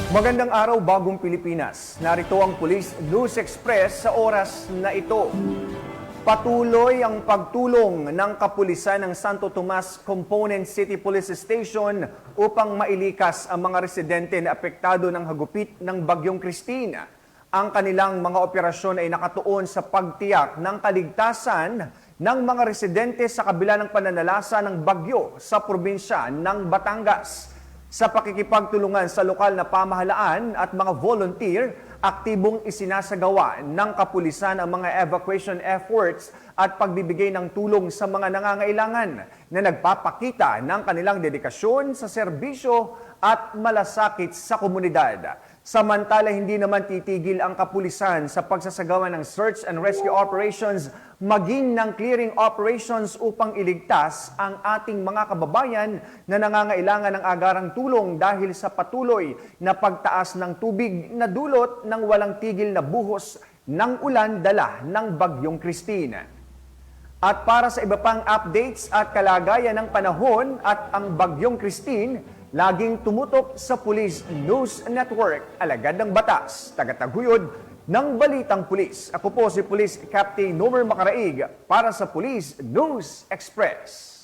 Magandang araw, bagong Pilipinas. Narito ang Police News Express sa oras na ito. Patuloy ang pagtulong ng kapulisan ng Santo Tomas Component City Police Station upang mailikas ang mga residente na apektado ng hagupit ng Bagyong Christine. Ang kanilang mga operasyon ay nakatuon sa pagtiyak ng kaligtasan ng mga residente sa kabila ng pananalasa ng bagyo sa probinsya ng Batangas. Sa pakikipagtulungan sa lokal na pamahalaan at mga volunteer, aktibong isinasagawa ng kapulisan ang mga evacuation efforts at pagbibigay ng tulong sa mga nangangailangan na nagpapakita ng kanilang dedikasyon sa serbisyo at malasakit sa komunidad. Samantala, hindi naman titigil ang kapulisan sa pagsasagawa ng search and rescue operations maging ng clearing operations upang iligtas ang ating mga kababayan na nangangailangan ng agarang tulong dahil sa patuloy na pagtaas ng tubig na dulot ng walang tigil na buhos ng ulan dala ng Bagyong Christine. At para sa iba pang updates at kalagayan ng panahon at ang Bagyong Christine, laging tumutok sa Police News Network, alagad ng batas, tagataguyod ng Balitang Pulis. Ako po si Police Captain Nomer Macaraig para sa Police News Express.